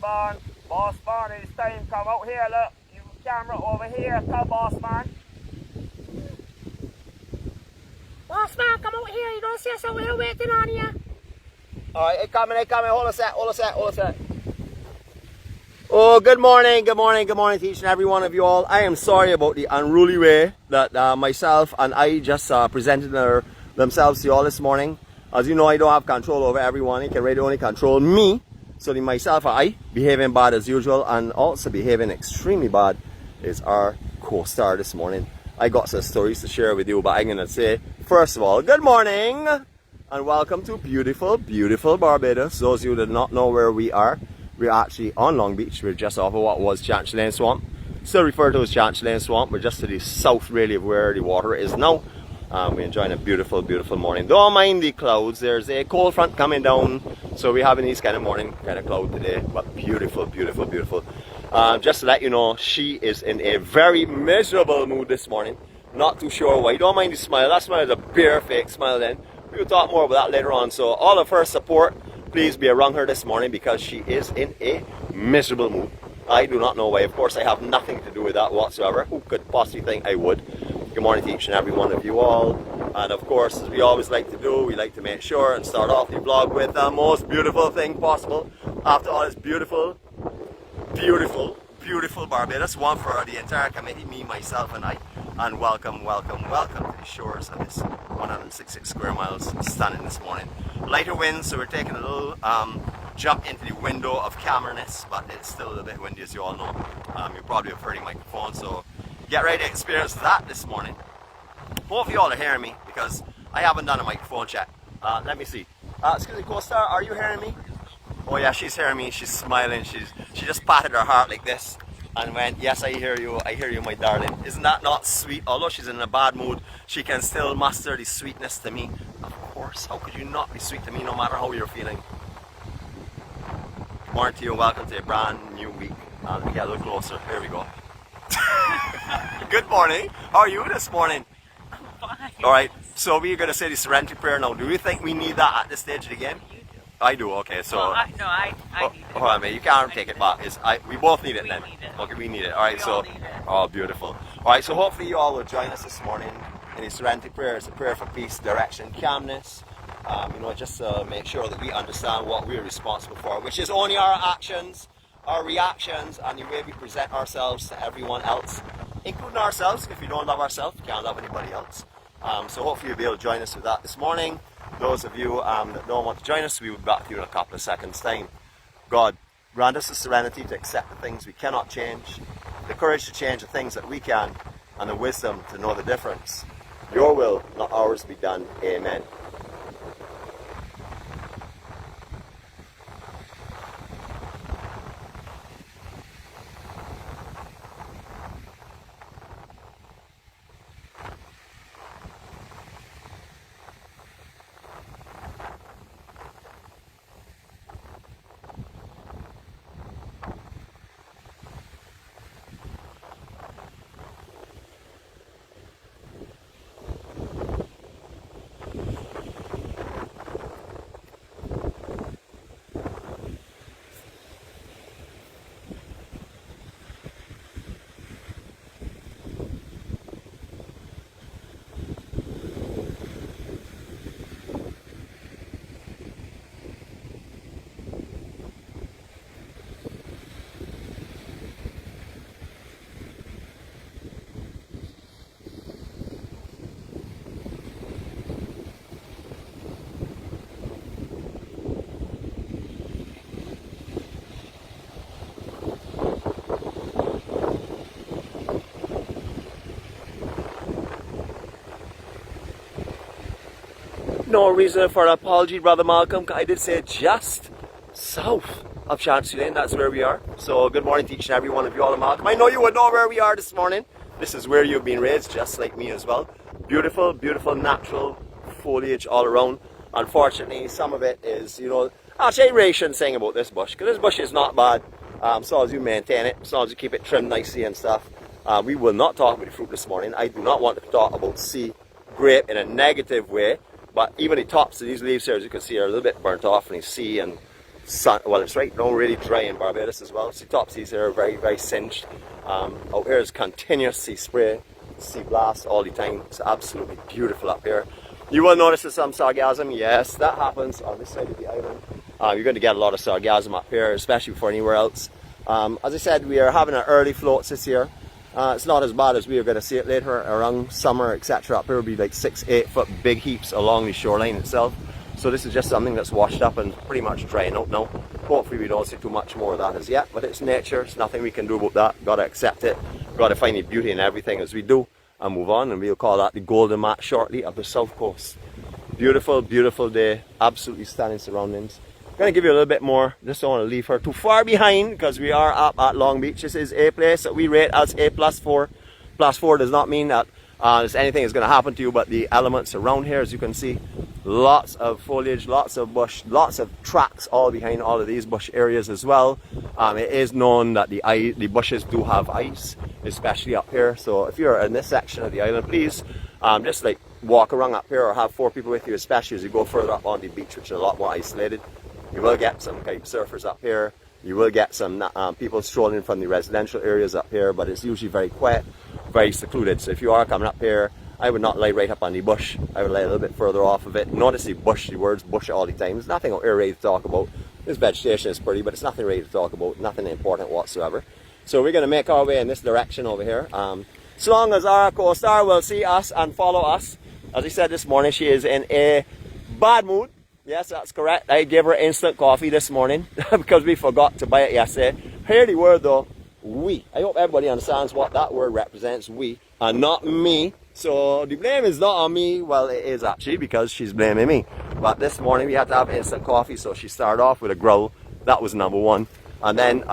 Boss man, it's time. Come out here, look. You camera over here, come boss man. Boss man, come out here. You don't see us over here waiting on you. Alright, coming. Hold a sec. Oh, good morning to each and every one of you all. I am sorry about the unruly way that myself and I just presented themselves to you all this morning. As you know, I don't have control over everyone. I can really only control me. So myself and I, behaving bad as usual, and also behaving extremely bad is our co-star this morning. I got some stories to share with you, but I'm going to say, first of all, good morning and welcome to beautiful, beautiful Barbados. Those of you that do not know where we are, we're actually on Long Beach. We're just off of what was 𝗃𝗃𝗃 Swamp. Still referred to as 𝗃𝗃𝗃 Swamp. We're just to the south really of where the water is now. We're enjoying a beautiful, beautiful morning. Don't mind the clouds. There's a cold front coming down. So we're having these kind of morning, kind of cloud today. But beautiful, beautiful, beautiful. Just to let you know, she is in a very miserable mood this morning. Not too sure why. Don't mind the smile. That smile is a bare fake smile then. We'll talk more about that later on. So all of her support, please be around her this morning because she is in a miserable mood. I do not know why. Of course, I have nothing to do with that whatsoever. Who could possibly think I would? Good morning to each and every one of you all. And of course, as we always like to do, we like to make sure and start off the vlog with the most beautiful thing possible. After all, it's beautiful, beautiful, beautiful Barbados. One for the entire committee, me, myself, and I. And welcome to the shores of this 166 square miles stunning this morning. Lighter winds, so we're taking a little jump into the window of camerness, but it's still a little bit windy as you all know. You probably have heard the microphone, so get ready to experience that this morning. Hopefully you all are hearing me because I haven't done a microphone check. Let me see. Excuse me, co-star, are you hearing me? Oh yeah, she's hearing me. She's smiling. She just patted her heart like this and went, yes, I hear you, my darling. Isn't that not sweet? Although she's in a bad mood, she can still muster the sweetness to me. Of course, how could you not be sweet to me no matter how you're feeling? Good morning to you, welcome to a brand new week. Let me get a little closer, here we go. Good morning, how are you this morning? I'm fine. Alright, so we're going to say the Serenity prayer now. Do you think we need that at this stage of the game? I do, okay, so... Well, I need it. Hold on, man, you can't take it back. We both need it then. Need it. Okay, we need it. Alright, so... Need it. Oh, beautiful. Alright, so hopefully you all will join us this morning in the Serenity prayer. It's a prayer for peace, direction, calmness. Just to make sure that we understand what we're responsible for, which is only our actions, our reactions, and the way we present ourselves to everyone else, including ourselves. If we don't love ourselves, we can't love anybody else. So hopefully you'll be able to join us with that this morning. Those of you that don't want to join us, we will be back to you in a couple of seconds' time. God, grant us the serenity to accept the things we cannot change, the courage to change the things that we can, and the wisdom to know the difference. Your will, not ours, be done. Amen. No reason for an apology, Brother Malcolm. I did say just south of 𝗃𝗃𝗃, that's where we are. So good morning to each and every one of you all, Malcolm. I know you would know where we are this morning. This is where you've been raised, just like me as well. Beautiful, beautiful natural foliage all around. Unfortunately, some of it is, actually I really shouldn't sing about this bush, because this bush is not bad. As long as you maintain it, as long as you keep it trimmed nicely and stuff. We will not talk about the fruit this morning. I do not want to talk about 𝗁𝗵𝗃𝗀𝗄 grape in a negative way. But even the tops of these leaves here, as you can see, are a little bit burnt off, and you see, and sun. Well, it's right now really dry in Barbados as well. 𝗃𝗹𝗄𝗃𝗀 are very singed. Out here is continuous sea spray, sea blast all the time. It's absolutely beautiful up here. You will notice there's some sargassum. Yes, that happens on this side of the island. You're going to get a lot of sargassum up here, especially before anywhere else. As I said, we are having an early floats this year. It's not as bad as we are going to see it later around summer, etc. Up here will be like 6-8 foot big heaps along the shoreline itself. So this is just something that's washed up and pretty much drying out now. Hopefully we don't see too much more of that as yet, but it's nature. There's nothing we can do about that. Got to accept it. Got to find the beauty in everything as we do and move on, and we'll call that the golden mat shortly of the south coast. Beautiful, beautiful day. Absolutely stunning surroundings. I'm going to give you a little bit more. Just don't want to leave her too far behind because we are up at Long Beach. This is a place that we rate as a +4. +4 does not mean that anything is going to happen to you, but the elements around here, as you can see, lots of foliage, lots of bush, lots of tracks all behind all of these bush areas as well. It is known that the bushes do have ice, especially up here. So if you're in this section of the island, please just like walk around up here or have 4 people with you, especially as you go further up on the beach, which is a lot more isolated. You will get some kite surfers up here. You will get some people strolling from the residential areas up here, but it's usually very quiet, very secluded. So if you are coming up here, I would not lay right up on the bush. I would lay a little bit further off of it. Notice the bush, the words bush all the time. There's nothing out here ready to talk about. This vegetation is pretty, but it's nothing ready to talk about, nothing important whatsoever. So we're going to make our way in this direction over here. So long as our co-star will see us and follow us. As I said this morning, she is in a bad mood. Yes, that's correct. I gave her instant coffee this morning because we forgot to buy it yesterday. Hear the word though, we. I hope everybody understands what that word represents, we, and not me. So the blame is not on me. Well, it is actually because she's blaming me. But this morning we had to have instant coffee, so she started off with a growl. That was number 1. And then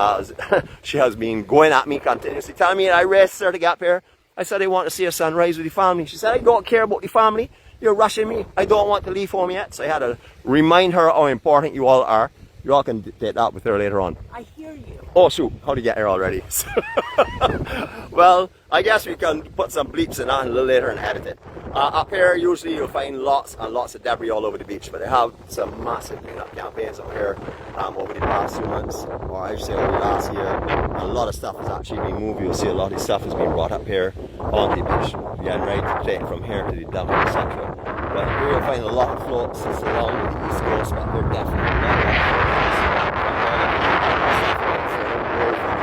she has been going at me continuously, telling me I raced her to get up here. I said I want to see a sunrise with the family. She said I don't care about the family. You're rushing me. I don't want to leave home yet. So I had to remind her how important you all are. You all can take that with her later on. I hear you. Oh shoot, how to get here already? Well, I guess we can put some bleeps in that a little later and edit it. Up here, usually you'll find lots and lots of debris all over the beach, but they have some massive cleanup campaigns up here over the past 2 months, or I should say over the last year. A lot of stuff has actually been moved. You'll see a lot of stuff has been brought up here on the beach. Getting ready to take it from here to the dump, etc. But here you'll find a lot of floats along the east coast, but they're definitely not a lot of floats.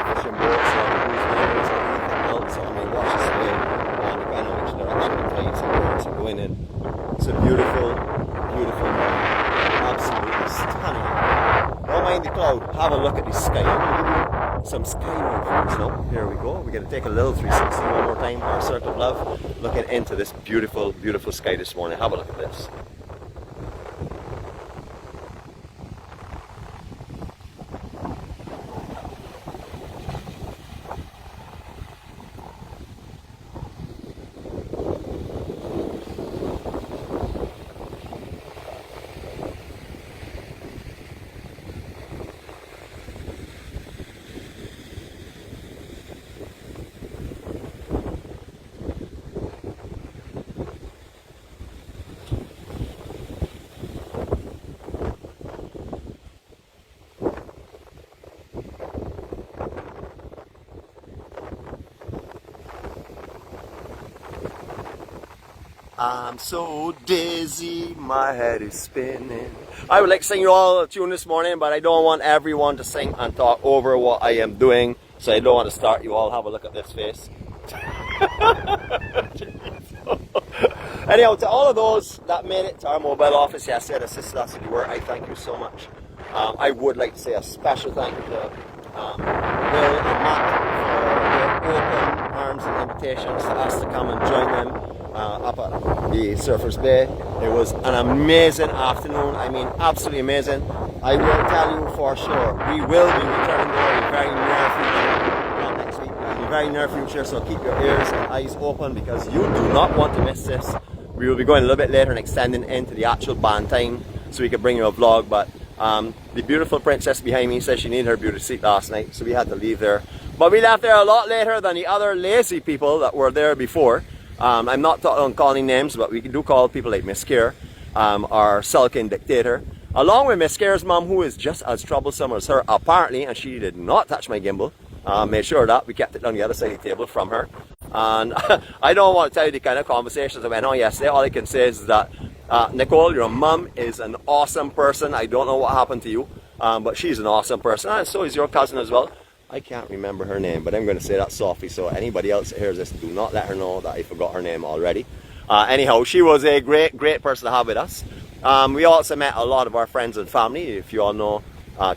Fishing boats or cruise or anything else on the 𝗵𝗽𝗽𝗆 and depending on which direction the tides and currents are going in. It's a beautiful, beautiful morning. Absolutely stunning. Don't mind the cloud. Have a look at the sky. I'm going to give you some skyward views now. Here we go. We're going to take a little 360 one more time. Our circle of love. Looking into this beautiful, beautiful sky this morning. Have a look at this. I'm so dizzy, my head is spinning. I would like to sing you all a tune this morning, but I don't want everyone to sing and talk over what I am doing, so I don't want to start you all. Have a look at this face. Anyhow, to all of those that made it to our mobile office yesterday, assisted us in the work, I thank you so much. I would like to say a special thank you to Will and Matt for their open arms and invitations to us to come and join them up at the Surfers Bay. It was an amazing afternoon. I mean, absolutely amazing. I will tell you for sure, we will be returning there in the very near future. Not next week, but in the very near future. So keep your ears and eyes open because you do not want to miss this. We will be going a little bit later and extending into the actual band time so we can bring you a vlog. But the beautiful princess behind me says she needed her beauty sleep last night, so we had to leave there. But we left there a lot later than the other lazy people that were there before. I'm not calling names, but we do call people like Miss Keir, our sulking dictator, along with Miss Scare's mom, who is just as troublesome as her apparently, and she did not touch my gimbal. Made sure that we kept it on the other side of the table from her. And I don't want to tell you the kind of conversations that went on yesterday. All I can say is that Nicole, your mom is an awesome person. I don't know what happened to you, but she's an awesome person, and so is your cousin as well. I can't remember her name, but I'm going to say that softly, so anybody else that hears this, do not let her know that I forgot her name already. Anyhow, she was a great person to have with us. We also met a lot of our friends and family. If you all know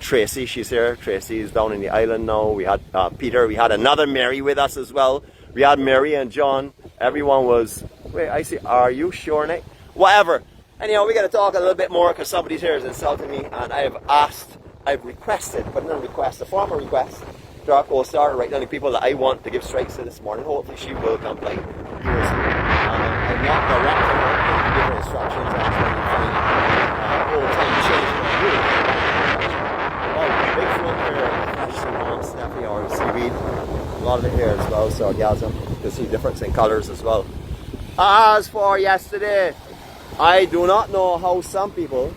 Tracy, she's here. Tracy is down in the island now. We had Peter. We had another Mary with us as well. We had Mary and John. Everyone was, wait, I see, are you sure, Nick? Whatever. Anyhow, we got to talk a little bit more because somebody here is insulting me, and I've requested, put in a request, a formal request to our co-star to write down the people that I want to give strikes to this morning. Hopefully she will comply. I'm not directing her to give her instructions. I'm trying to find whole time changing her really. Big float here, 𝗵𝗽𝗃𝗲𝗏 or seaweed. A lot of it here as well, so orgasm. You can see difference in colors as well. As for yesterday, I do not know how some people,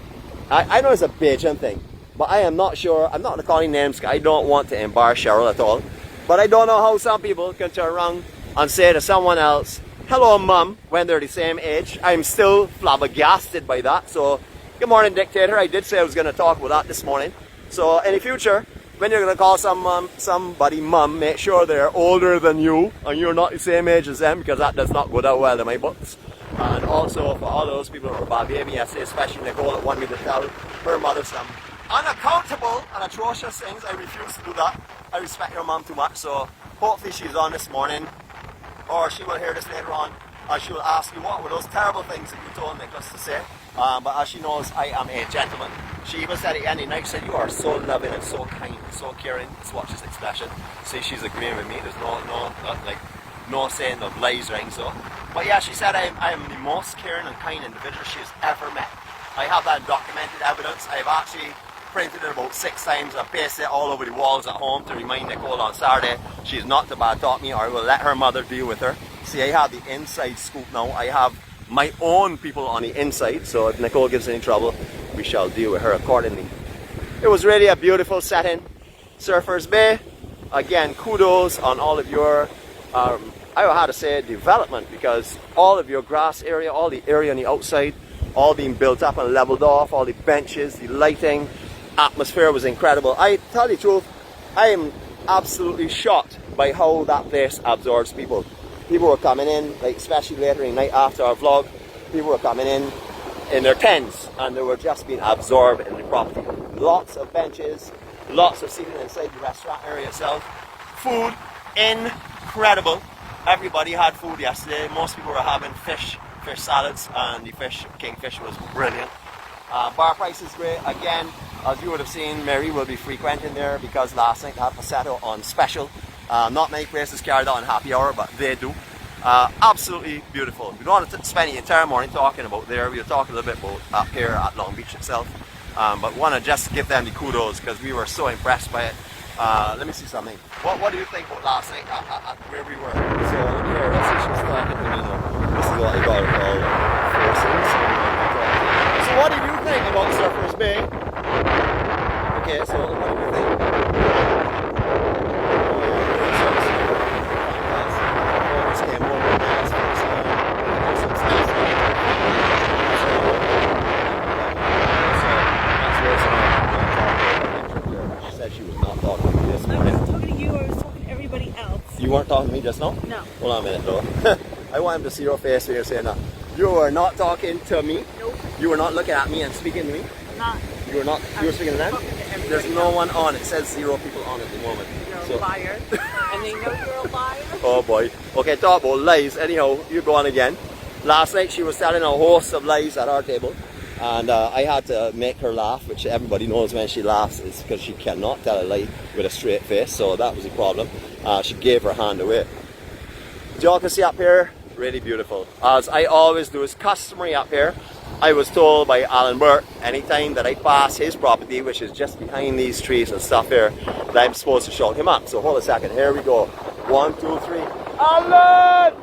I know it's a Bajan thing, but I am not sure. I'm not going to call any names because I don't want to embarrass Cheryl at all. But I don't know how some people can turn around and say to someone else, hello mum, when they're the same age. I'm still flabbergasted by that. So, good morning dictator. I did say I was going to talk about that this morning. So in the future, when you're going to call somebody mum, make sure they're older than you and you're not the same age as them, because that does not go down well in my books. And also for all those people who are bad baby yesterday, especially Nicole, that want me to tell her mother some unaccountable and atrocious things. I refuse to do that. I respect your mom too much, so hopefully she's on this morning, or she will hear this later on, and she will ask you what were those terrible things that you told Nicholas to say. But as she knows, I am a gentleman. She even said at the end of the night, she said, you are so loving and so kind and so caring. Let's watch this expression. See, she's agreeing with me. There's no saying of lies or anything. So, but yeah, she said I am the most caring and kind individual she has ever met. I have that documented evidence. I've actually printed it about 6 times. I pasted it all over the walls at home to remind Nicole on Saturday she's not to bad talk me, or I will let her mother deal with her. See, I have the inside scoop now. I have my own people on the inside, so if Nicole gives any trouble, we shall deal with her accordingly. It was really a beautiful setting. Surfers Bay, again, kudos on all of your, I would have to say, development, because all of your grass area, all the area on the outside, all being built up and leveled off, all the benches, the lighting, atmosphere was incredible. I tell you the truth, I am absolutely shocked by how that place absorbs people. People were coming in, like especially later in the night after our vlog, people were coming in their tents, and they were just being absorbed in the property. Lots of benches, lots of seating inside the restaurant area itself. Food, incredible. Everybody had food yesterday. Most people were having fish salads, and the kingfish was brilliant. Bar price is great. Again, as you would have seen, Mary will be frequenting there because last night they had prosecco on special. Not many places carry that on happy hour, but they do. Absolutely beautiful. We don't want to spend the entire morning talking about there. We'll talk a little bit about up here at Long Beach itself. But want to just give them the kudos because we were so impressed by it. Let me see something. What do you think about last night at where we were? So here, let's see, she's talking to me now. This is what I got it called forces. So what did you think about Surfers Bay? Okay, so what do you think? You weren't talking to me just now? No. Hold on a minute though. I want him to see your face when you're saying that. You were not talking to me? Nope. You were not looking at me and speaking to me? Not. You were not? You were speaking to them? There's no one on. It says 0 people on at the moment. You're a liar. And they know you're a liar. Oh boy. Okay, talk about lies. Anyhow, you go on again. Last night she was telling a host of lies at our table. And I had to make her laugh, which everybody knows when she laughs is because she cannot tell a lie with a straight face, so that was the problem. She gave her hand away. As y'all can see up here, really beautiful. As I always do, is customary up here. I was told by Alan Burt, anytime that I pass his property, which is just behind these trees and stuff here, that I'm supposed to shout him up. So hold a second, here we go. 1, 2, 3, Alan!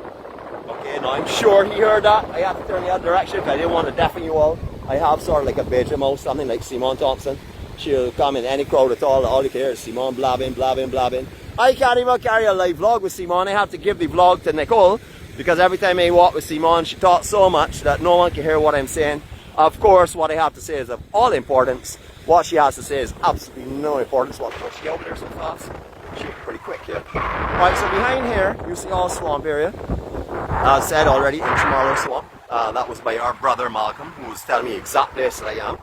Okay, now I'm sure he heard that. I had to turn the other direction because I didn't want to deafen you all. I have sort of like a Belgian mouse, something like Simone Thompson. She'll come in any crowd at all you can hear is Simone blabbing, blabbing, blabbing. I can't even carry a live vlog with Simone. I have to give the vlog to Nicole, because every time I walk with Simone, she talks so much that no one can hear what I'm saying. Of course, what I have to say is of all importance. What she has to say is absolutely no importance. Well, she over there so fast. She's pretty quick here. Right, so behind here, you see all swamp area. As said already, it's Marlow swamp. That was by our brother Malcolm, who was telling me exact place that I am.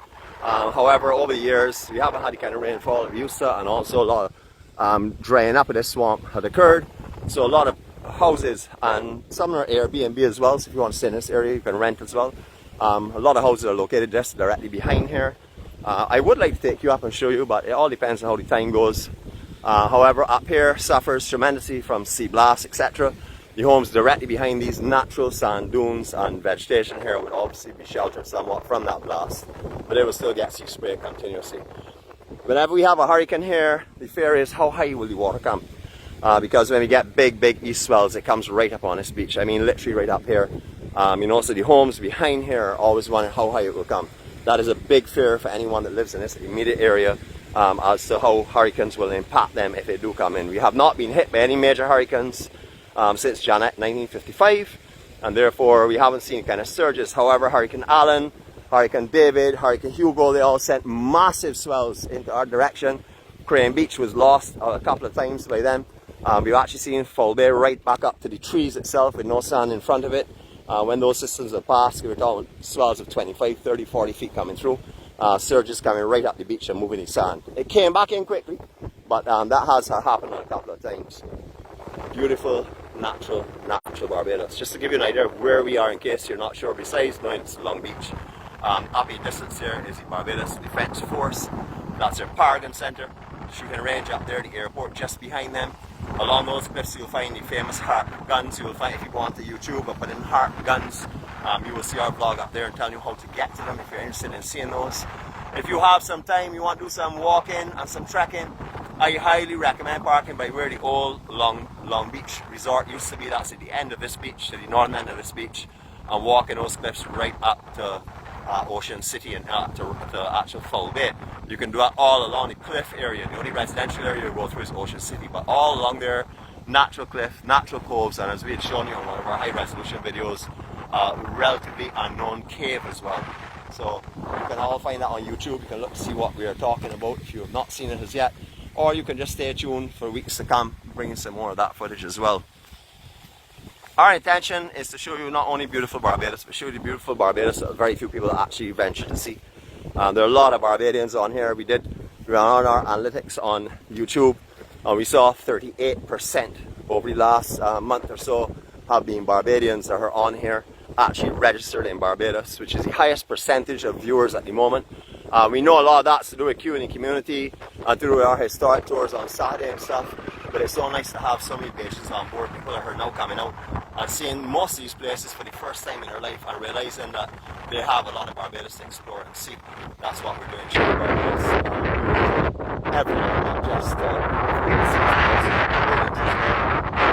However, over the years, we haven't had the kind of rainfall that we used to, and also a lot of drying up of this swamp had occurred. So a lot of houses, and some are Airbnb as well, so if you want to stay in this area, you can rent as well. A lot of houses are located just directly behind here. I would like to take you up and show you, but it all depends on how the time goes. However, up here suffers tremendously from sea blasts, etc. The homes directly behind these natural sand dunes and vegetation here would obviously be sheltered somewhat from that blast, but it will still get sea spray continuously. Whenever we have a hurricane here, the fear is how high will the water come? Because when we get big east swells, it comes right up on this beach. I mean, literally right up here. You know, so the homes behind here are always wondering how high it will come. That is a big fear for anyone that lives in this immediate area, as to how hurricanes will impact them if they do come in. We have not been hit by any major hurricanes since Janet 1955, and therefore we haven't seen kind of surges. However, Hurricane Allen, Hurricane David, Hurricane Hugo, they all sent massive swells into our direction. Crane Beach was lost a couple of times by then. We've actually seen 𝗏𝗏𝗃𝗏 right back up to the trees itself with no sand in front of it. When those systems have passed, we were talking swells of 25, 30, 40 feet coming through. Surges coming right up the beach and moving the sand. It came back in quickly, but that has happened a couple of times. Beautiful, natural Barbados. Just to give you an idea of where we are in case you're not sure, besides knowing it's Long Beach. Up in distance here is the Barbados Defence Force. That's their Paragon Centre. Shooting range up there, the airport just behind them. Along those cliffs you'll find the famous HARP guns. You will find, if you go onto YouTube and put in HARP guns, you will see our vlog up there and tell you how to get to them if you're interested in seeing those. If you have some time, you want to do some walking and some trekking, I highly recommend parking by where the old Long Beach Resort used to be. That's at the end of this beach, to the northern end of this beach, and walking those cliffs right up to Ocean City and to actual 𝗏𝗏𝗃𝗏. You can do that all along the cliff area. The only residential area you go through is Ocean City, but all along there, natural cliff, natural coves, and as we had shown you on one of our high resolution videos, relatively unknown cave as well. So you can all find that on YouTube. You can look to see what we are talking about if you have not seen it as yet, or you can just stay tuned for weeks to come, bringing some more of that footage as well. Our intention is to show you not only beautiful Barbados, but show you the beautiful Barbados that very few people actually venture to see. There are a lot of Barbadians on here. We ran our analytics on YouTube, and we saw 38% over the last month or so have been Barbadians that are on here, actually registered in Barbados, which is the highest percentage of viewers at the moment. We know a lot of that's to do with queuing in community and to do with our historic tours on Saturday and stuff, but it's so nice to have so many pages on board. People are now coming out and seeing most of these places for the first time in their life and realizing that they have a lot of Barbados to explore and see. That's what we're doing, showing Barbados everywhere, not just we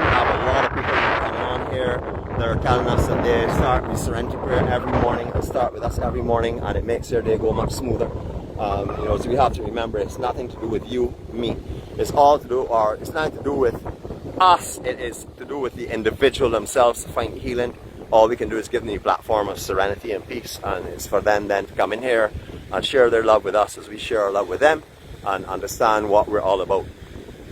have a lot of people coming on here. They're telling us that they start with Serenity prayer every morning and start with us every morning, and it makes their day go much smoother. You know, so we have to remember it's nothing to do with you, me. It's all to do, or it's nothing to do with us. It is to do with the individual themselves to find healing. All we can do is give them a platform of serenity and peace, and it's for them then to come in here and share their love with us as we share our love with them and understand what we're all about.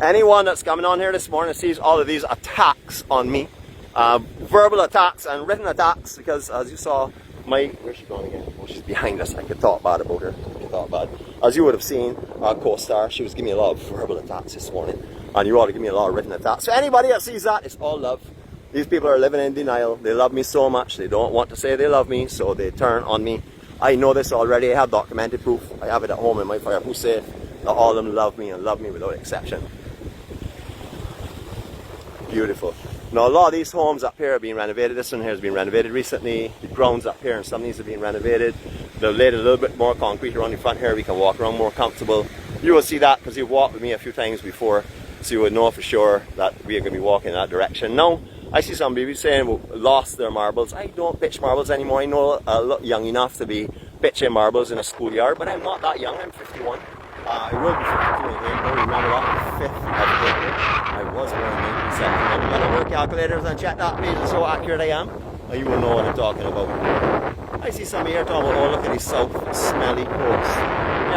Anyone that's coming on here this morning sees all of these attacks on me, verbal attacks and written attacks, because as you saw, where's she going again? Oh, she's behind us. I could talk bad about her. I could talk bad. As you would have seen, our co-star, she was giving me a lot of verbal attacks this morning, and you ought to give me a lot of written attacks. So anybody that sees that, it's all love. These people are living in denial. They love me so much, they don't want to say they love me, so they turn on me. I know this already. I have documented proof. I have it at home in my fire. Who say that all of them love me and love me without exception. Beautiful. Now a lot of these homes up here are being renovated. This one here has been renovated recently. The grounds up here and some of these have been renovated. They've laid a little bit more concrete around the front here. We can walk around more comfortable. You will see that because you've walked with me a few times before, so you would know for sure that we are going to be walking in that direction. Now, I see some people saying, well, lost their marbles. I don't pitch marbles anymore. I know I look young enough to be pitching marbles in a schoolyard, but I'm not that young, I'm 51. I will be 52 in April, remember that, the 5th of April. I was born in 1971. Got all the calculators and check that, please, that's how accurate I am. You will know what I'm talking about. I see some here talking about, oh, look at these south smelly coast.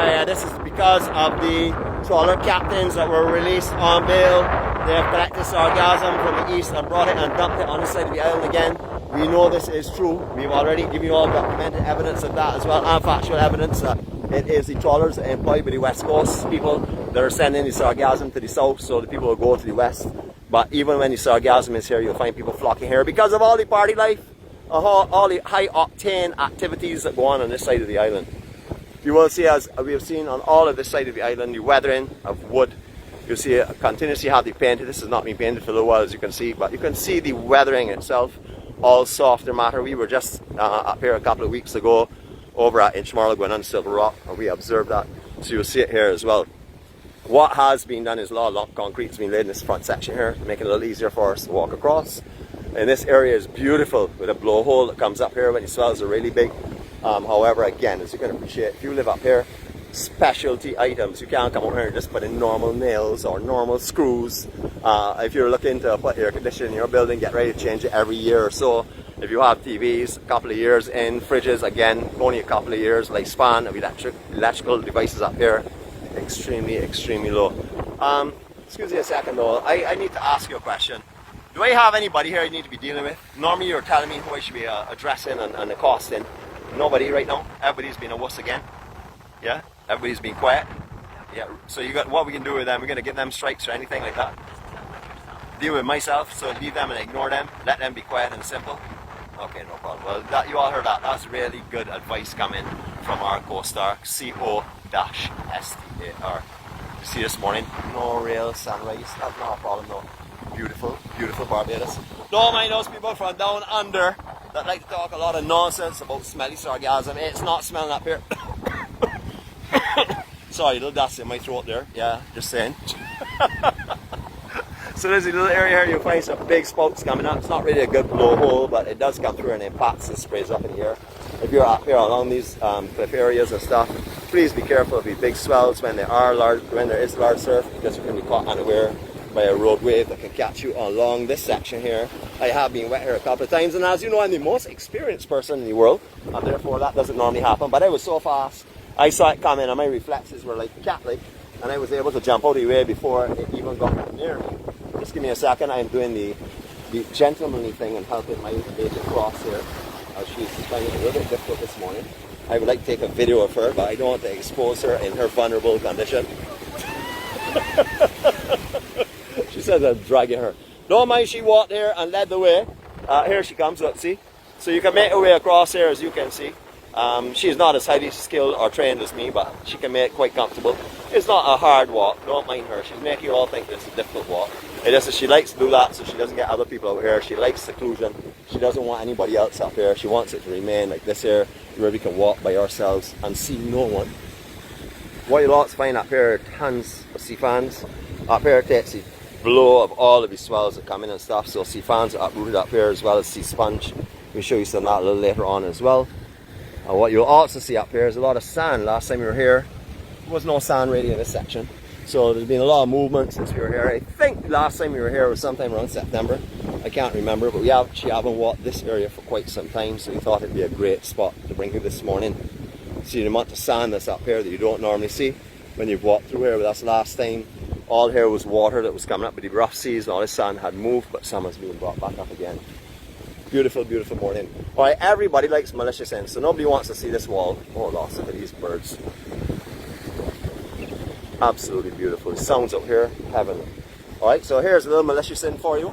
Yeah, this is because of the trawler captains that were released on bail. They have collected sargassum from the east and brought it and dumped it on the side of the island again. We know this is true. We've already given you all documented evidence of that as well, and factual evidence that it is the trawlers employed by the west coast people that are sending the sargassum to the south, so the people will go to the west. But even when the sargassum is here, you'll find people flocking here because of all the party life, all the high octane activities that go on this side of the island. You will see, as we have seen on all of this side of the island, the weathering of wood. You'll see it continuously hardly painted. This has not been painted for a little while, as you can see, but you can see the weathering itself, all softer matter. We were just up here a couple of weeks ago over at Inchmarlow going on Silver Rock, and we observed that, so you'll see it here as well. What has been done is a lot of concrete has been laid in this front section here to make it a little easier for us to walk across. And this area is beautiful with a blowhole that comes up here when the swells are really big. However, again, as you can appreciate, if you live up here, specialty items, you can't come out here and just put in normal nails or normal screws. If you're looking to put air conditioning in your building, get ready to change it every year or so. If you have TVs, a couple of years in, fridges, again, only a couple of years lifespan of electrical devices up here, extremely low. Excuse me a second though, I need to ask you a question. Do I have anybody here I need to be dealing with? Normally you're telling me who I should be addressing and accosting. Nobody right now. Everybody's been a wuss again. Yeah? Everybody's been quiet. Yeah. So you got what we can do with them? We're going to give them strikes or anything like that? Deal with myself, so leave them and ignore them. Let them be quiet and simple. Okay, no problem. Well, you all heard that. That's really good advice coming from our co-star, 𝗀𝗄𝗏 𝗀𝗏. You see this morning? No real sunrise. That's not a problem though. Beautiful, beautiful Barbados. Don't mind those people from down under that like to talk a lot of nonsense about smelly sargassum. It's not smelling up here. Sorry, a little dust in my throat there. Yeah, just saying. So there's a little area here, you'll find some big spouts coming up. It's not really a good blowhole, but it does come through and impacts and sprays up in here. If you're up here along these cliff areas and stuff, please be careful of the big swells when there is large surf, because you can be caught unaware by a road wave that can catch you along this section here. I have been wet here a couple of times, and as you know, I'm the most experienced person in the world, and therefore that doesn't normally happen. But I was so fast, I saw it coming, and my reflexes were like cat-like, and I was able to jump out of the way before it even got near me. Just give me a second. I'm doing the gentlemanly thing and helping my lady across here. She's finding it a little bit difficult this morning. I would like to take a video of her, but I don't want to expose her in her vulnerable condition. She says I'm dragging her. Don't mind, she walked here and led the way. Here she comes, let's see. So you can make her way across here, as you can see. She's not as highly skilled or trained as me, but she can make it quite comfortable. It's not a hard walk, don't mind her. She's making you all think this is a difficult walk. It is that she likes to do that so she doesn't get other people out here. She likes seclusion. She doesn't want anybody else up here. She wants it to remain like this here, where we can walk by ourselves and see no one. What you'll also find up here are tons of sea fans. Up here it takes the blow of all of these swells that come in and stuff, so sea fans are uprooted up here, as well as sea sponge. We'll show you some of that a little later on as well. What you'll also see up here is a lot of sand. Last time we were here, there was no sand really in this section. So there's been a lot of movement since we were here. I think last time we were here was sometime around September. I can't remember, but we actually haven't walked this area for quite some time, so we thought it'd be a great spot to bring you this morning. See the amount of sand that's up here that you don't normally see when you've walked through here. But that's last time. All here was water that was coming up with the rough seas, and all this sand had moved, but some has been brought back up again. Beautiful, beautiful morning. Alright, everybody likes malicious ends, so nobody wants to see this wall. Oh, lots of these birds. Absolutely beautiful. The sounds out here, heavenly. Alright, so here's a little malicious end for you.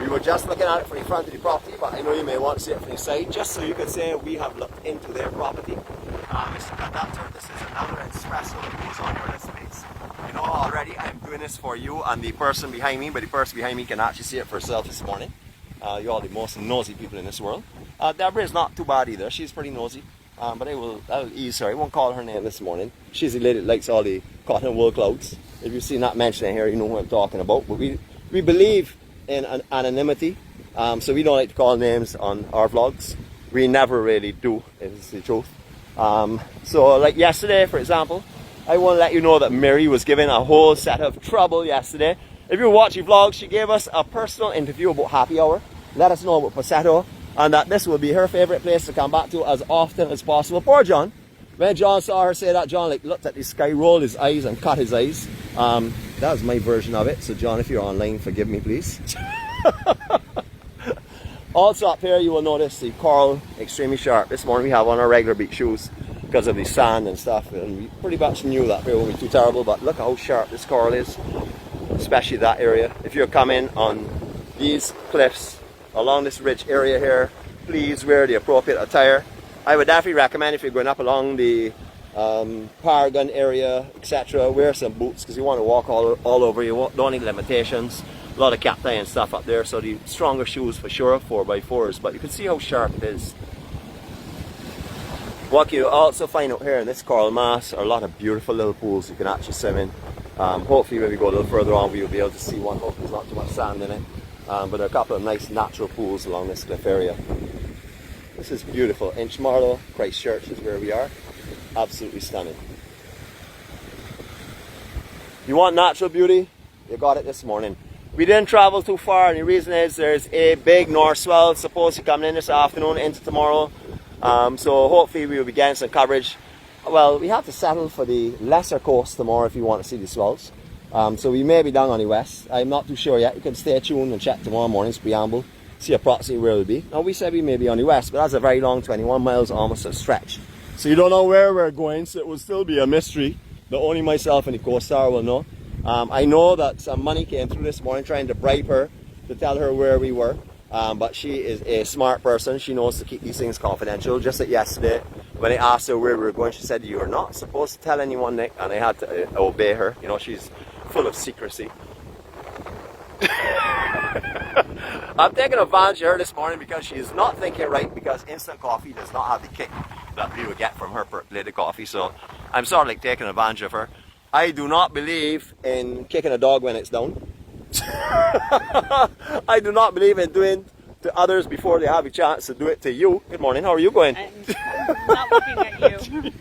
We were just looking at it from the front of the property, but I know you may want to see it from the side, just so you can say we have looked into their property. Mr. Conductor, this is another espresso that goes on for this space. You know, already I'm doing this for you and the person behind me, but the person behind me can actually see it for herself this morning. You're all the most nosy people in this world. 𝗣𝗏 is not too bad either. She's pretty nosy. But I'll ease her. I won't call her name this morning. She's the lady that likes all the cotton and wool clouds. If you've seen that mentioned here, you know who I'm talking about. But we believe in anonymity, so we don't like to call names on our vlogs. We never really do, is the truth. So like yesterday, for example, I want to let you know that Mary was given a whole set of trouble yesterday. If you watch the vlog, she gave us a personal interview about happy hour. Let us know about Passetto, and that this will be her favorite place to come back to as often as possible. Poor John. When John saw her say that, John like looked at the sky, rolled his eyes and cut his eyes. That was my version of it. So John, if you're online, forgive me please. Also up here you will notice the coral extremely sharp. This morning we have on our regular beach shoes because of the sand and stuff, and we pretty much knew that it won't be too terrible, but look at how sharp this coral is, especially that area. If you're coming on these cliffs along this ridge area here, please wear the appropriate attire. I would definitely recommend, if you're going up along the Paragon area, etc., wear some boots because you want to walk all over. You don't need limitations. A lot of cacti and stuff up there, so the stronger shoes for sure, 4x4s, but you can see how sharp it is. What you also find out here in this coral mass are a lot of beautiful little pools you can actually swim in. Hopefully when we go a little further on we will be able to see one. Hopefully there's not too much sand in it, but there are a couple of nice natural pools along this cliff area. This is beautiful. Inch Marlow, Christchurch is where we are. Absolutely stunning. You want natural beauty? You got it this morning. We didn't travel too far, and the reason is there's a big north swell supposed to come in this afternoon into tomorrow. So hopefully we will be getting some coverage. Well, we have to settle for the lesser coast tomorrow if you want to see the swells. So we may be down on the west. I'm not too sure yet. You can stay tuned and check tomorrow morning's preamble, see approximately where it will be. Now we said we may be on the west, but that's a very long 21 miles, almost a stretch. So you don't know where we're going, so it will still be a mystery that only myself and the co-star will know. I know that some money came through this morning trying to bribe her to tell her where we were. But she is a smart person. She knows to keep these things confidential. Just like yesterday, when I asked her where we were going, she said, "You are not supposed to tell anyone, Nick," and I had to obey her. You know, she's full of secrecy. I'm taking advantage of her this morning because she is not thinking right, because instant coffee does not have the kick that we would get from her percolated coffee. So I'm sort of like taking advantage of her. I do not believe in kicking a dog when it's down. I do not believe in doing to others before they have a chance to do it to you. Good morning, how are you going? I'm not looking at you.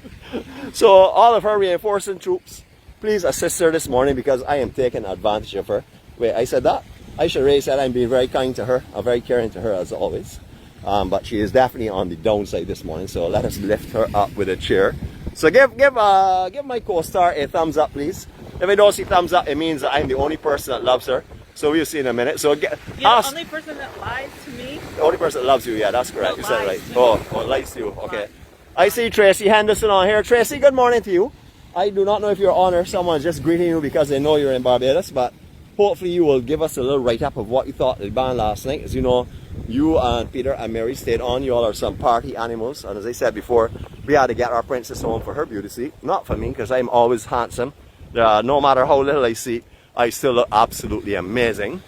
So all of her reinforcing troops, please assist her this morning because I am taking advantage of her. Wait, I said that? I should really said I'm being very kind to her. I'm very caring to her as always. But she is definitely on the downside this morning, so let us lift her up with a chair. So give my co-star a thumbs up, please. If I don't see thumbs up, it means that I'm the only person that loves her. So we'll see in a minute. So You're the only person that lies to me? The only person that loves you, yeah, that's correct. You said it right. Oh, lies to you, okay. I see Tracy Henderson on here. Tracy, good morning to you. I do not know if you're on or someone's just greeting you because they know you're in Barbados, but hopefully you will give us a little write-up of what you thought of the band last night. As you know, you and Peter and Mary stayed on. You all are some party animals. And as I said before, we had to get our princess home for her beauty sleep. Not for me, because I'm always handsome. No matter how little I see, I still look absolutely amazing.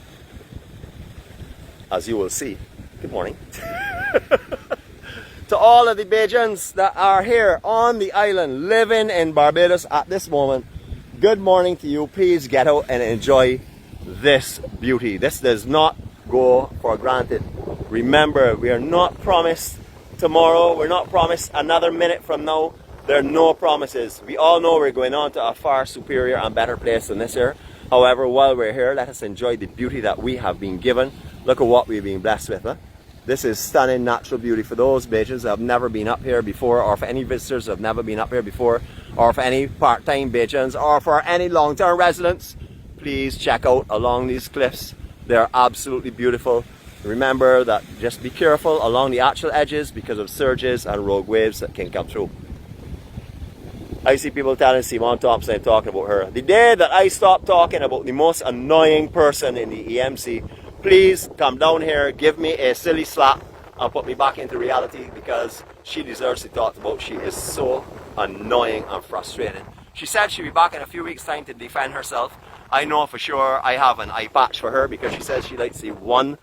As you will see. Good morning. To all of the Bajans that are here on the island, living in Barbados at this moment, good morning to you. Please get out and enjoy this beauty. This does not go for granted. Remember, we are not promised tomorrow. We're not promised another minute from now. There are no promises. We all know we're going on to a far superior and better place than this here. However, while we're here, let us enjoy the beauty that we have been given. Look at what we've been blessed with. Huh? This is stunning natural beauty. For those Bajans that have never been up here before, or for any visitors who have never been up here before, or for any part-time Bajans, or for any long-term residents, please check out along these cliffs. They're absolutely beautiful. Remember that just be careful along the actual edges because of surges and rogue waves that can come through. I see people telling Simone Thompson I'm talking about her. The day that I stop talking about the most annoying person in the EMC, please come down here, give me a silly slap and put me back into reality, because she deserves to be talked about. She is so annoying and frustrating. She said she'll be back in a few weeks' time to defend herself. I know for sure I have an eye patch for her because she says she likes the one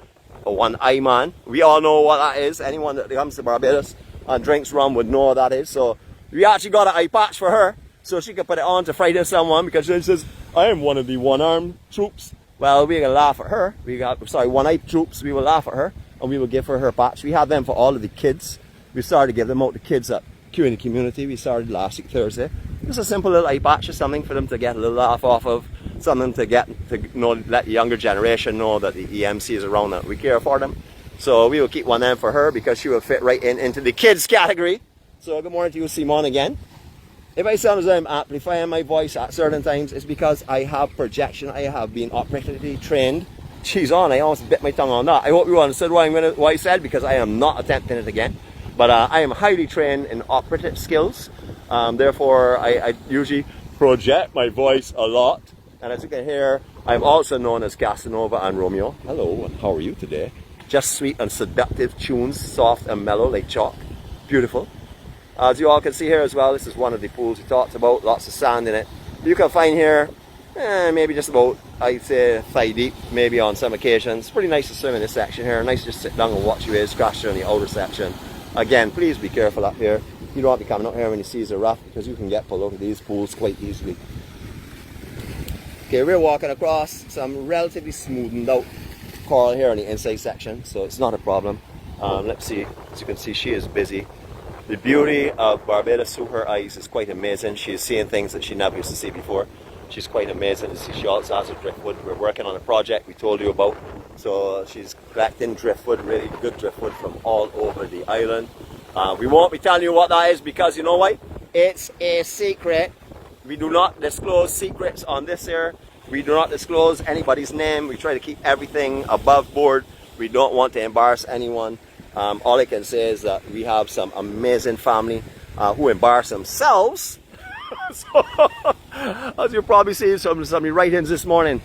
eye man. We all know what that is. Anyone that comes to Barbados and drinks rum would know what that is. So we actually got an eye patch for her so she could put it on to frighten someone, because she says, I am one of the one-armed troops. Well, we're going to laugh at her. One-eyed troops. We will laugh at her and we will give her her patch. We have them for all of the kids. We started to give them out to kids that queue in the community. We started last week Thursday. Just a simple little eye patch, something for them to get a little laugh off of, something to get to let the younger generation know that the EMC is around, that we care for them. So we will keep one of them for her because she will fit right into the kids category. So good morning to you, Simon, again. If I sound as though I'm amplifying my voice at certain times, it's because I have projection. I have been operatively trained. She's on, I almost bit my tongue on that. I hope you understood what I said, because I am not attempting it again. But I am highly trained in operative skills. Therefore, I usually project my voice a lot. And as you can hear, I'm also known as Casanova and Romeo. Hello, and how are you today? Just sweet and seductive tunes, soft and mellow like chalk. Beautiful. As you all can see here as well, this is one of the pools we talked about. Lots of sand in it. You can find here, maybe just about, I'd say, thigh deep, maybe on some occasions. Pretty nice to swim in this section here. Nice to just sit down and watch waves crash on the outer section. Again, please be careful up here. You don't want to be coming up here when the seas are rough, because you can get pulled out of these pools quite easily. Okay, we're walking across some relatively smoothened out coral here on the inside section, so it's not a problem. Let's see, as you can see, she is busy. The beauty of Barbados through her eyes is quite amazing. She is seeing things that she never used to see before. She's quite amazing to see. She also has her driftwood. We're working on a project we told you about. So she's collecting driftwood, really good driftwood from all over the island. We won't be telling you what that is, because you know why? It's a secret. We do not disclose secrets on this here. We do not disclose anybody's name. We try to keep everything above board. We don't want to embarrass anyone. All I can say is that we have some amazing family who embarrass themselves. So, as you'll probably see some of the write-ins this morning.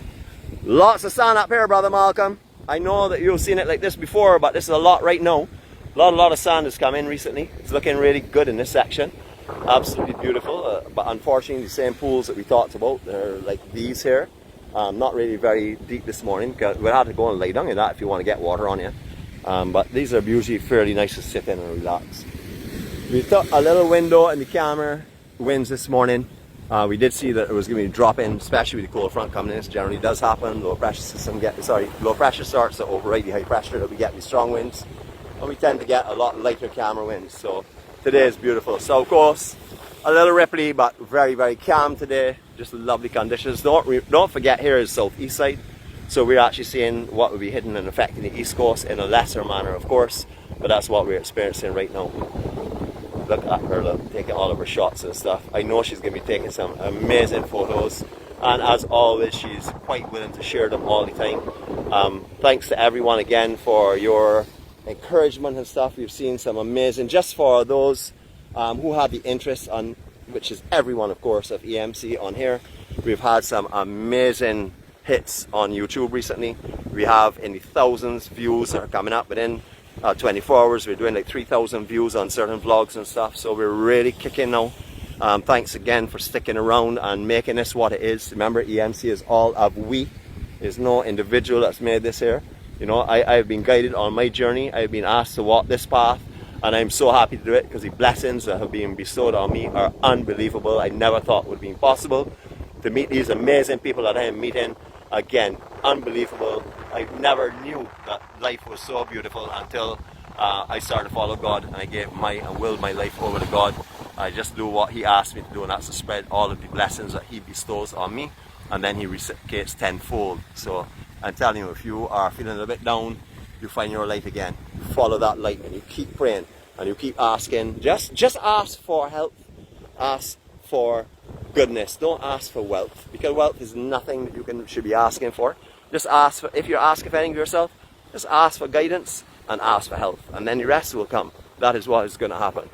Lots of sand up here, Brother Malcolm. I know that you've seen it like this before, but this is a lot right now. A lot of sand has come in recently. It's looking really good in this section. Absolutely beautiful. But unfortunately, the same pools that we talked about, they're like these here. Not really very deep this morning, because we'll have to go and lay down in that if you want to get water on you. But these are usually fairly nice to sit in and relax. We took a little window in the camera winds this morning. We did see that it was going to be dropping, especially with the cold front coming in. This generally does happen. Low pressure starts to override the high pressure that we get with strong winds, and we tend to get a lot lighter camera winds. So today is beautiful. South coast, a little ripply, but very, very calm today. Just lovely conditions. Don't forget, here is southeast side. So we're actually seeing what will be hitting and affecting the east coast in a lesser manner, of course, but that's what we're experiencing right now. Look at her, look, taking all of her shots and stuff. I know she's going to be taking some amazing photos, and as always, she's quite willing to share them all the time. Thanks to everyone again for your encouragement and stuff. We've seen some amazing, just for those who have the interest on, which is everyone, of course, of EMC on here. We've had some amazing hits on YouTube recently. We have in the thousands views that are coming up within 24 hours. We're doing like 3,000 views on certain vlogs and stuff, so we're really kicking now. Thanks again for sticking around and making this what it is. Remember, EMC is all of we. There's no individual that's made this here. You know, I've been guided on my journey. I've been asked to walk this path, and I'm so happy to do it, because the blessings that have been bestowed on me are unbelievable. I never thought would be possible to meet these amazing people that I am meeting. Again, unbelievable. I never knew that life was so beautiful until I started to follow God, and I gave my life over to God. I just do what He asked me to do, and that's to spread all of the blessings that He bestows on me, and then He reciprocates tenfold. So I'm telling you, if you are feeling a little bit down, you find your light again. You follow that light, and you keep praying, and you keep asking. Just ask for help. Ask for goodness. Don't ask for wealth, because wealth is nothing that you should be asking for. Just ask for, if you're asking for anything of yourself, just ask for guidance and ask for help, and then the rest will come. That is what is going to happen.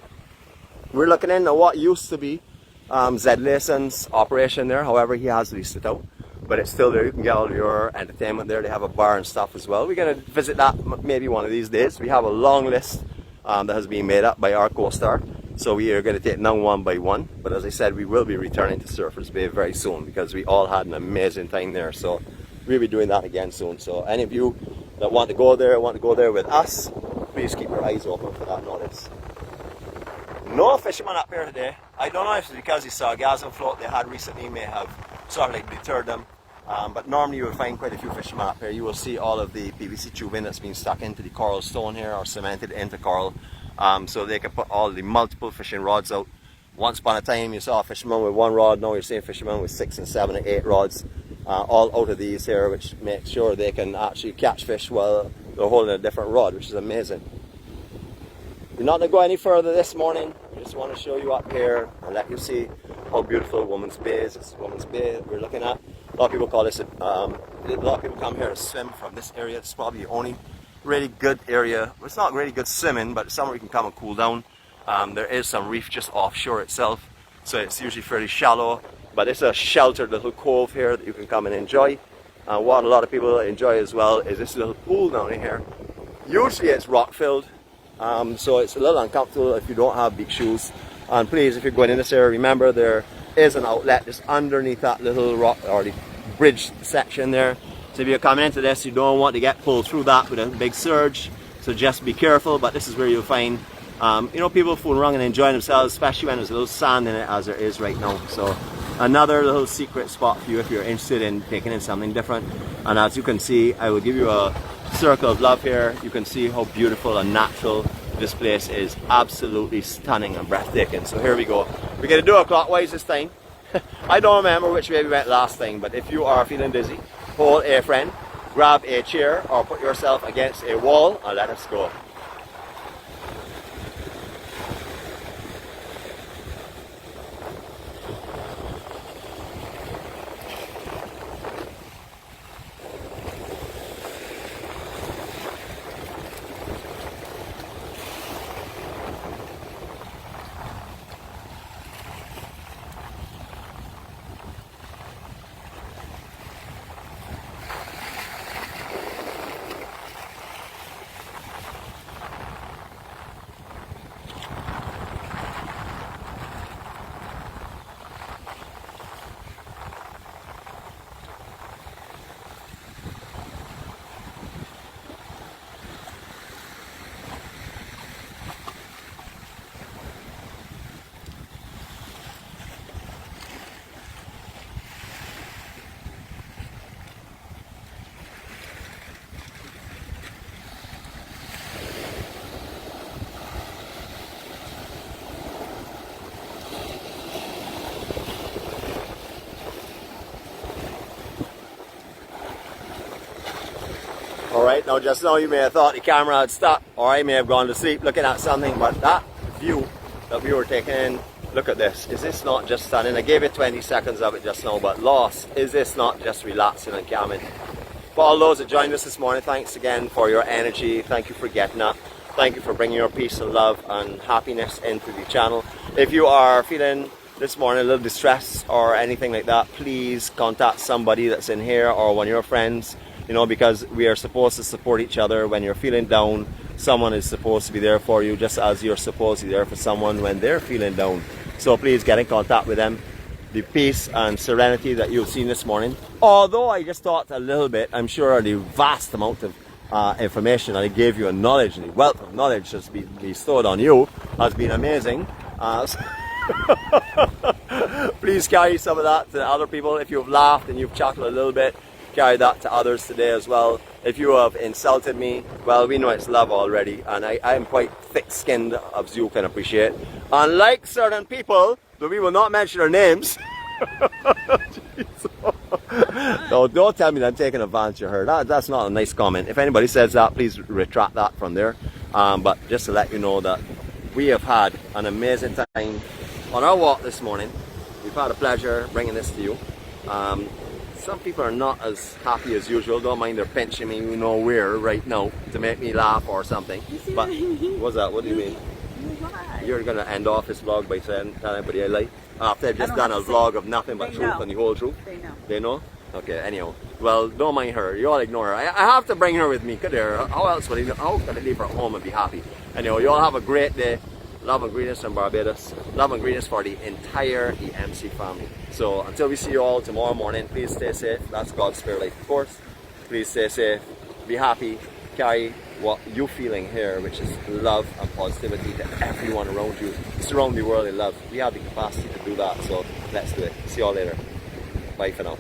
We're looking into what used to be 𝗟𝗟𝗘𝗔𝗦𝗘 operation there. However, he has leased it out, but it's still there. You can get all your entertainment there. They have a bar and stuff as well. We're going to visit that maybe one of these days. We have a long list that has been made up by our co-star. So we are going to take them down one by one. But as I said, we will be returning to Surfers Bay very soon, because we all had an amazing time there. So we'll be doing that again soon. So any of you that want to go there with us, please keep your eyes open for that notice. No fishermen up here today. I don't know if it's because the sargassum float they had recently may have sort of like deterred them. But normally you will find quite a few fishermen up here. You will see all of the PVC tubing that's been stuck into the coral stone here, or cemented into coral. so they can put all the multiple fishing rods out. Once upon a time you saw a fisherman with 1 rod, now you're seeing fishermen with 6 and 7 and 8 rods, all out of these here, which makes sure they can actually catch fish while they're holding a different rod, which is amazing. We're not going to go any further this morning. We just want to show you up here and let you see how beautiful 𝗵𝗽𝗃𝗀𝗃 is. This is 𝗵𝗽𝗃𝗀𝗃 that we're looking at. A lot of people call this, a lot of people come here to swim from this area. It's probably the only really good area. It's not really good swimming, but it's somewhere you can come and cool down. There is some reef just offshore itself, so it's usually fairly shallow, but it's a sheltered little cove here that you can come and enjoy. What a lot of people enjoy as well is this little pool down in here. Usually it's rock filled, so it's a little uncomfortable if you don't have big shoes. And please, if you're going in this area, remember there is an outlet just underneath that little rock or the bridge section there. So if you're coming into this, you don't want to get pulled through that with a big surge, so just be careful. But this is where you'll find people fooling around and enjoying themselves, especially when there's a little sand in it, as there is right now. So another little secret spot for you if you're interested in taking in something different. And as you can see, I will give you a circle of love here. You can see how beautiful and natural this place is. Absolutely stunning and breathtaking. So here we go. We're going to do it clockwise this time. I don't remember which way we went last time, but if you are feeling dizzy, hold a friend, grab a chair or put yourself against a wall and let us go. Alright, now just now you may have thought the camera had stopped, or I may have gone to sleep looking at something, but that view that we were taking in, look at this. Is this not just stunning? I gave it 20 seconds of it just now, but lost. Is this not just relaxing and calming? For all those that joined us this morning, thanks again for your energy. Thank you for getting up. Thank you for bringing your peace and love and happiness into the channel. If you are feeling this morning a little distressed or anything like that, please contact somebody that's in here or one of your friends, because we are supposed to support each other. When you're feeling down, someone is supposed to be there for you, just as you're supposed to be there for someone when they're feeling down. So please get in contact with them. The peace and serenity that you've seen this morning, although I just talked a little bit, I'm sure the vast amount of information that I gave you and knowledge, and the wealth of knowledge that's been bestowed on you has been amazing. Please carry some of that to other people. If you've laughed and you've chuckled a little bit, carry that to others today as well. If you have insulted me, well, we know it's love already, and I am quite thick-skinned, as you can appreciate. Unlike certain people, though we will not mention their names. No, don't tell me that I'm taking advantage of her. That's not a nice comment. If anybody says that, please retract that from there. But just to let you know that we have had an amazing time on our walk this morning. We've had a pleasure bringing this to you. Some people are not as happy as usual. Don't mind they're pinching me, where right now to make me laugh or something. But what's that? What do you mean? You're going to end off this vlog by saying, tell everybody I lie? After I've just done a vlog of nothing but truth and the whole truth? They know. They know? Okay, anyhow. Well, don't mind her. You all ignore her. I have to bring her with me. How else would how could I leave her at home and be happy? Anyway, you all have a great day. Love and greetings from Barbados. Love and greetings for the entire 𝗵𝗃 family. So until we see you all tomorrow morning, please stay safe. That's God's spirit life, of course. Please stay safe. Be happy. Carry what you're feeling here, which is love and positivity to everyone around you. Surround the world in love. We have the capacity to do that, so let's do it. See you all later. Bye for now.